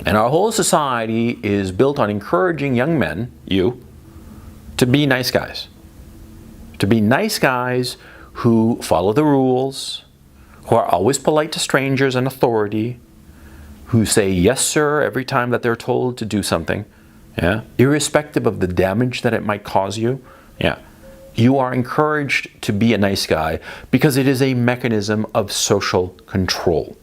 And our whole society is built on encouraging young men, you, to be nice guys. To be nice guys who follow the rules, who are always polite to strangers and authority, who say yes sir every time that they're told to do something, yeah, irrespective of the damage that it might cause you. Yeah, you are encouraged to be a nice guy because it is a mechanism of social control.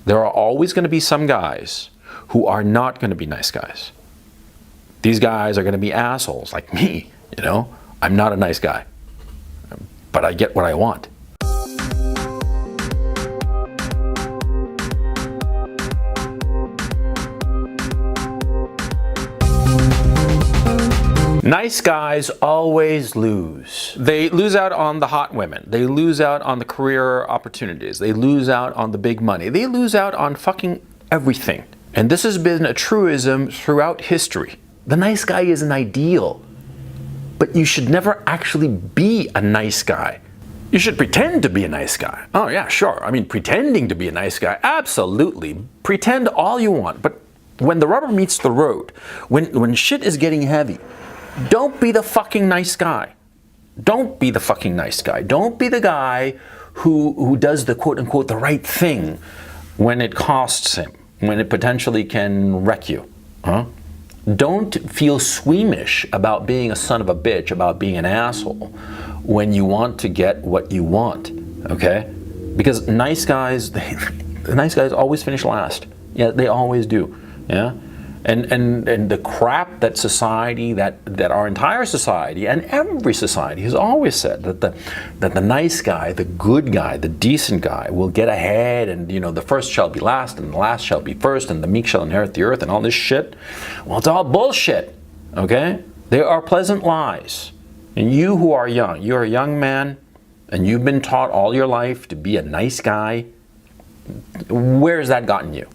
There are always going to be some guys who are not going to be nice guys. These guys are going to be assholes like me, you know. I'm not a nice guy, but I get what I want. Nice guys always lose. They lose out on the hot women. They lose out on the career opportunities. They lose out on the big money. They lose out on fucking everything. And this has been a truism throughout history. The nice guy is an ideal, but you should never actually be a nice guy. You should pretend to be a nice guy. Oh yeah, sure. I mean, pretending to be a nice guy, absolutely. Pretend all you want, but when the rubber meets the road, when shit is getting heavy, don't be the fucking nice guy. Don't be the fucking nice guy. Don't be the guy who does the quote-unquote the right thing when it costs him, when it potentially can wreck you. Huh? Don't feel squeamish about being a son of a bitch, about being an asshole when you want to get what you want, okay? Because nice guys, the nice guys always finish last. Yeah, they always do, yeah? And the crap that society, that our entire society and every society has always said that the nice guy, the good guy, the decent guy will get ahead, and you know, the first shall be last and the last shall be first and the meek shall inherit the earth and all this shit. Well, it's all bullshit, okay? They are pleasant lies. And you who are young, you're a young man and you've been taught all your life to be a nice guy. Where has that gotten you?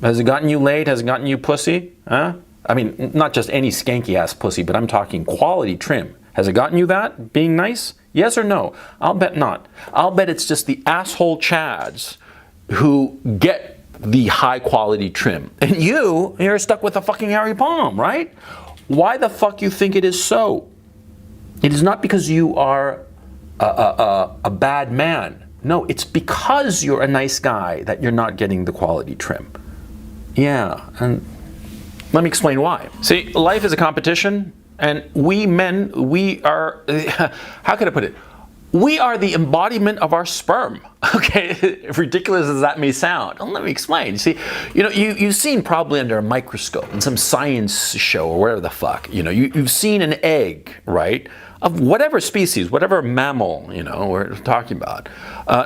Has it gotten you laid? Has it gotten you pussy? Huh? I mean, not just any skanky ass pussy, but I'm talking quality trim. Has it gotten you that, being nice? Yes or no? I'll bet not. I'll bet it's just the asshole chads who get the high quality trim. And you're stuck with a fucking hairy palm, right? Why the fuck you think it is so? It is not because you are a bad man. No, it's because you're a nice guy that you're not getting the quality trim. Yeah, and let me explain why. See, life is a competition, and we men, we are, how can I put it? We are the embodiment of our sperm, okay? Ridiculous as that may sound. Well, let me explain. You see, you know, you've seen probably under a microscope in some science show or whatever the fuck, you know, you've seen an egg, right? Of whatever species, whatever mammal, you know, we're talking about.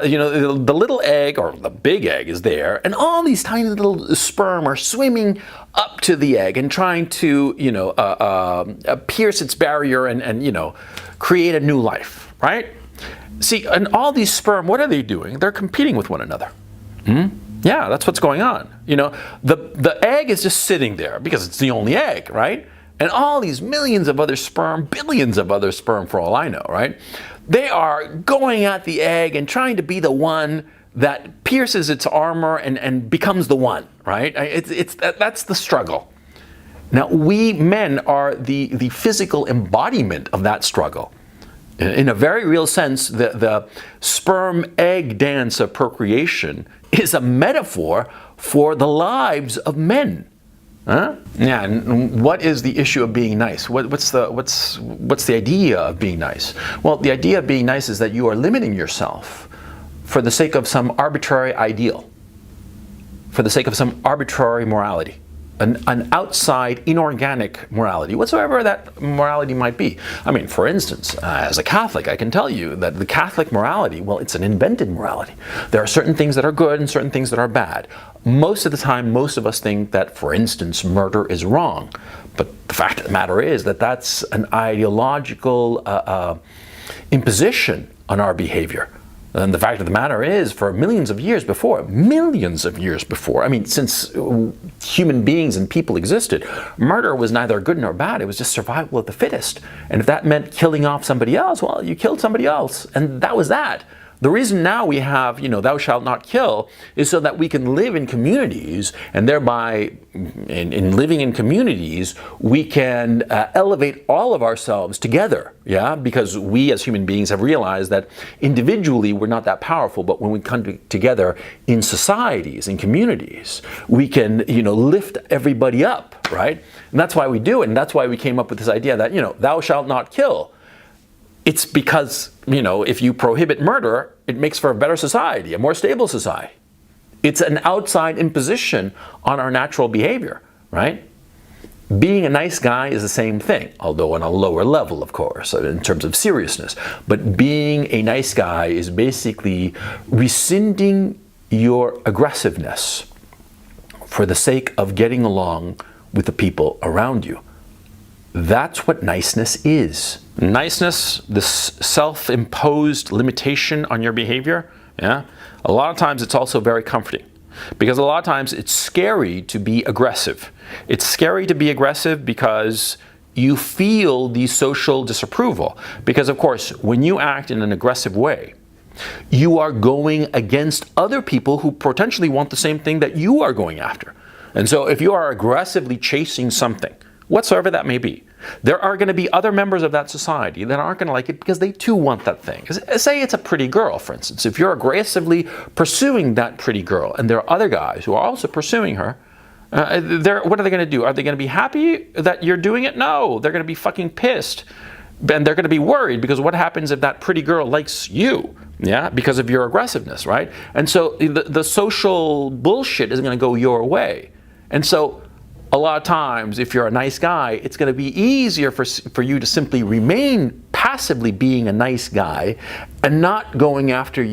You know, the little egg or the big egg is there, and all these tiny little sperm are swimming up to the egg and trying to, you know, pierce its barrier and, you know, create a new life, right? See, and all these sperm, what are they doing? They're competing with one another. Yeah, that's what's going on. You know, the egg is just sitting there because it's the only egg, right? And all these millions of other sperm, billions of other sperm for all I know, right? They are going at the egg and trying to be the one that pierces its armor and becomes the one, right? That's the struggle. Now, we men are the physical embodiment of that struggle. In a very real sense, the sperm-egg dance of procreation is a metaphor for the lives of men. Huh? Yeah, and what is the issue of being nice? What's the idea of being nice? Well, the idea of being nice is that you are limiting yourself for the sake of some arbitrary ideal, for the sake of some arbitrary morality, an outside inorganic morality, whatsoever that morality might be. I mean, for instance, as a Catholic, I can tell you that the Catholic morality, well, it's an invented morality. There are certain things that are good and certain things that are bad. Most of the time, most of us think that, for instance, murder is wrong. But the fact of the matter is that that's an ideological imposition on our behavior. And the fact of the matter is, for millions of years before, I mean, since human beings and people existed, murder was neither good nor bad. It was just survival of the fittest. And if that meant killing off somebody else, well, you killed somebody else. And that was that. The reason now we have, thou shalt not kill, is so that we can live in communities, and thereby, in living in communities, we can elevate all of ourselves together, yeah? Because we as human beings have realized that individually we're not that powerful, but when we come together in societies, in communities, we can, lift everybody up, right? And that's why we do it, and that's why we came up with this idea that, thou shalt not kill. It's because, if you prohibit murder, it makes for a better society, a more stable society. It's an outside imposition on our natural behavior, right? Being a nice guy is the same thing, although on a lower level, of course, in terms of seriousness. But being a nice guy is basically rescinding your aggressiveness for the sake of getting along with the people around you. That's what niceness is. Niceness, this self-imposed limitation on your behavior, yeah, a lot of times it's also very comforting. Because a lot of times it's scary to be aggressive. It's scary to be aggressive because you feel the social disapproval. Because of course, when you act in an aggressive way, you are going against other people who potentially want the same thing that you are going after. And so if you are aggressively chasing something, whatsoever that may be, there are going to be other members of that society that aren't going to like it because they too want that thing. Say it's a pretty girl, for instance. If you're aggressively pursuing that pretty girl and there are other guys who are also pursuing her, what are they going to do? Are they going to be happy that you're doing it? No, they're going to be fucking pissed. And they're going to be worried because what happens if that pretty girl likes you? Yeah, because of your aggressiveness, right? And so the social bullshit is going to go your way. And so a lot of times, if you're a nice guy, it's going to be easier for you to simply remain passively being a nice guy and not going after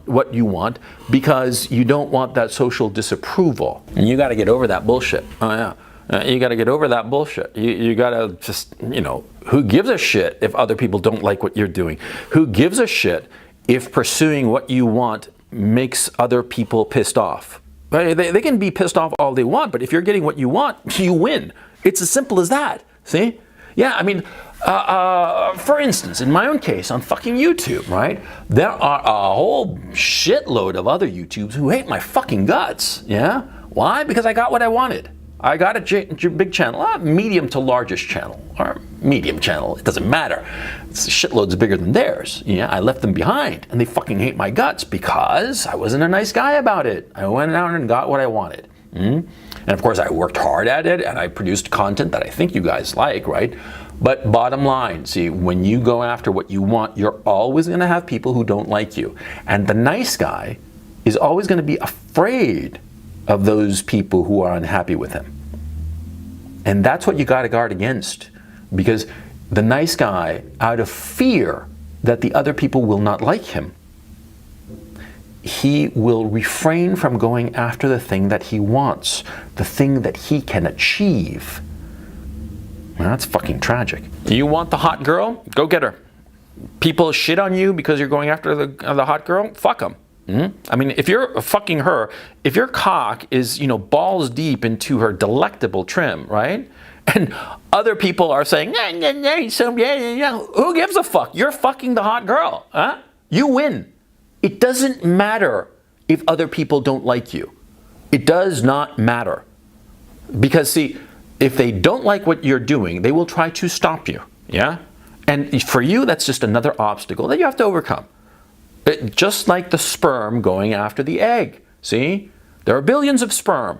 what you want because you don't want that social disapproval. And you got to get over that bullshit. Oh yeah. You got to get over that bullshit. You got to just, who gives a shit if other people don't like what you're doing? Who gives a shit if pursuing what you want makes other people pissed off? They can be pissed off all they want, but if you're getting what you want, you win. It's as simple as that. See? Yeah, I mean, for instance, in my own case, on fucking YouTube, right? There are a whole shitload of other YouTubers who hate my fucking guts. Yeah? Why? Because I got what I wanted. I got a big channel, medium to largest channel, or medium channel, it doesn't matter. It's shitloads bigger than theirs. Yeah, I left them behind, and they fucking hate my guts because I wasn't a nice guy about it. I went out and got what I wanted. And of course, I worked hard at it, and I produced content that I think you guys like, right? But bottom line, see, when you go after what you want, you're always going to have people who don't like you. And the nice guy is always going to be afraid of those people who are unhappy with him. And that's what you got to guard against, because the nice guy, out of fear that the other people will not like him, he will refrain from going after the thing that he wants, the thing that he can achieve. Well, that's fucking tragic. You want the hot girl? Go get her. People shit on you because you're going after the hot girl? Fuck them. I mean, if you're fucking her, if your cock is, balls deep into her delectable trim, right? And other people are saying, who gives a fuck? You're fucking the hot girl, huh? You win. It doesn't matter if other people don't like you. It does not matter. Because see, if they don't like what you're doing, they will try to stop you, yeah? And for you, that's just another obstacle that you have to overcome. Just like the sperm going after the egg. See? There are billions of sperm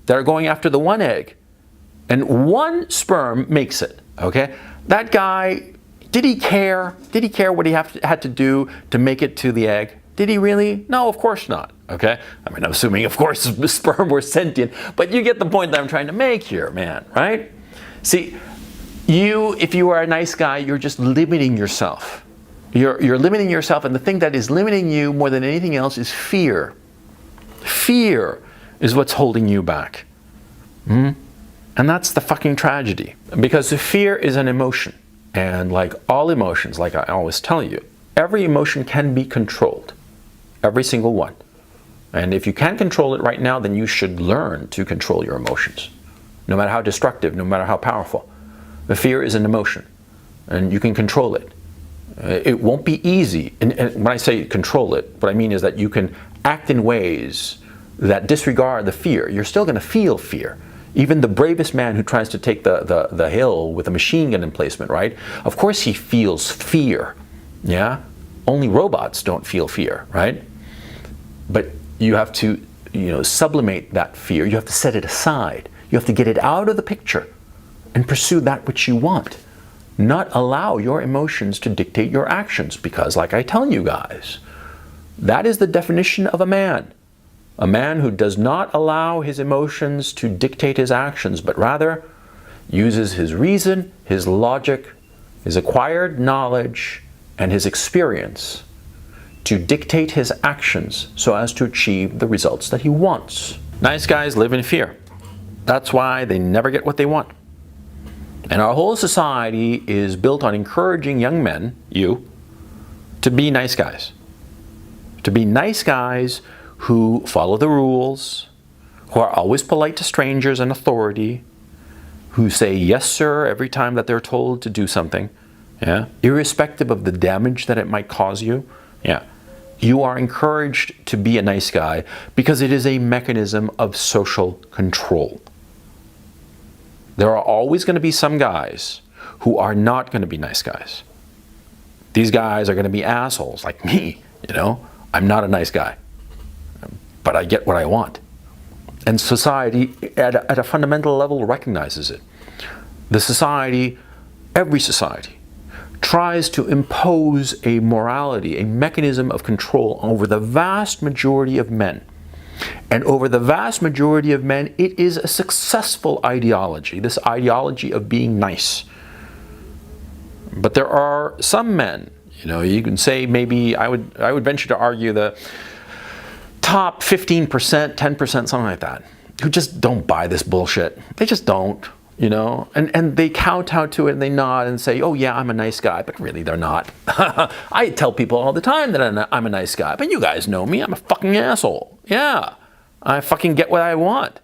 that are going after the one egg. And one sperm makes it, okay? That guy, did he care? Did he care what he had to do to make it to the egg? Did he really? No, of course not, okay? I mean, I'm assuming, of course, the sperm were sentient, but you get the point that I'm trying to make here, man, right? See, if you are a nice guy, you're just limiting yourself. You're limiting yourself, and the thing that is limiting you more than anything else is fear. Fear is what's holding you back. And that's the fucking tragedy. Because fear is an emotion. And like all emotions, like I always tell you, every emotion can be controlled. Every single one. And if you can't control it right now, then you should learn to control your emotions. No matter how destructive, no matter how powerful. The fear is an emotion. And you can control it. It won't be easy. And when I say control it, what I mean is that you can act in ways that disregard the fear. You're still going to feel fear. Even the bravest man who tries to take the hill with a machine gun emplacement, right? Of course he feels fear, yeah? Only robots don't feel fear, right? But you have to, sublimate that fear. You have to set it aside. You have to get it out of the picture and pursue that which you want. Not allow your emotions to dictate your actions, because like I tell you guys, that is the definition of a man. A man who does not allow his emotions to dictate his actions, but rather uses his reason, his logic, his acquired knowledge, and his experience to dictate his actions so as to achieve the results that he wants. Nice guys live in fear. That's why they never get what they want. And our whole society is built on encouraging young men, you, to be nice guys. To be nice guys who follow the rules, who are always polite to strangers and authority, who say yes sir every time that they're told to do something, yeah, irrespective of the damage that it might cause you. Yeah, you are encouraged to be a nice guy because it is a mechanism of social control. There are always going to be some guys who are not going to be nice guys. These guys are going to be assholes like me, I'm not a nice guy, but I get what I want. And society, at a fundamental level, recognizes it. The society, every society, tries to impose a morality, a mechanism of control over the vast majority of men. And over the vast majority of men, it is a successful ideology, this ideology of being nice. But there are some men, you can say maybe, I would venture to argue the top 15%, 10%, something like that, who just don't buy this bullshit. They just don't, and they kowtow to it and they nod and say, oh yeah, I'm a nice guy, but really they're not. I tell people all the time that I'm a nice guy, but you guys know me, I'm a fucking asshole. Yeah, I fucking get what I want.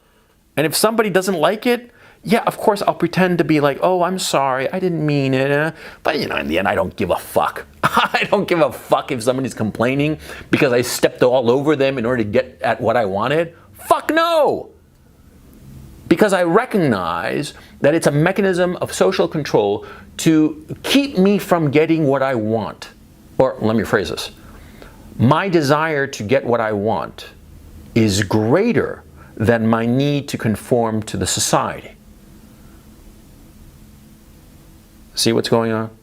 And if somebody doesn't like it, yeah, of course I'll pretend to be like, oh, I'm sorry, I didn't mean it. But in the end, I don't give a fuck. I don't give a fuck if somebody's complaining because I stepped all over them in order to get at what I wanted. Fuck no! Because I recognize that it's a mechanism of social control to keep me from getting what I want. Or let me phrase this. My desire to get what I want is greater than my need to conform to the society. See what's going on?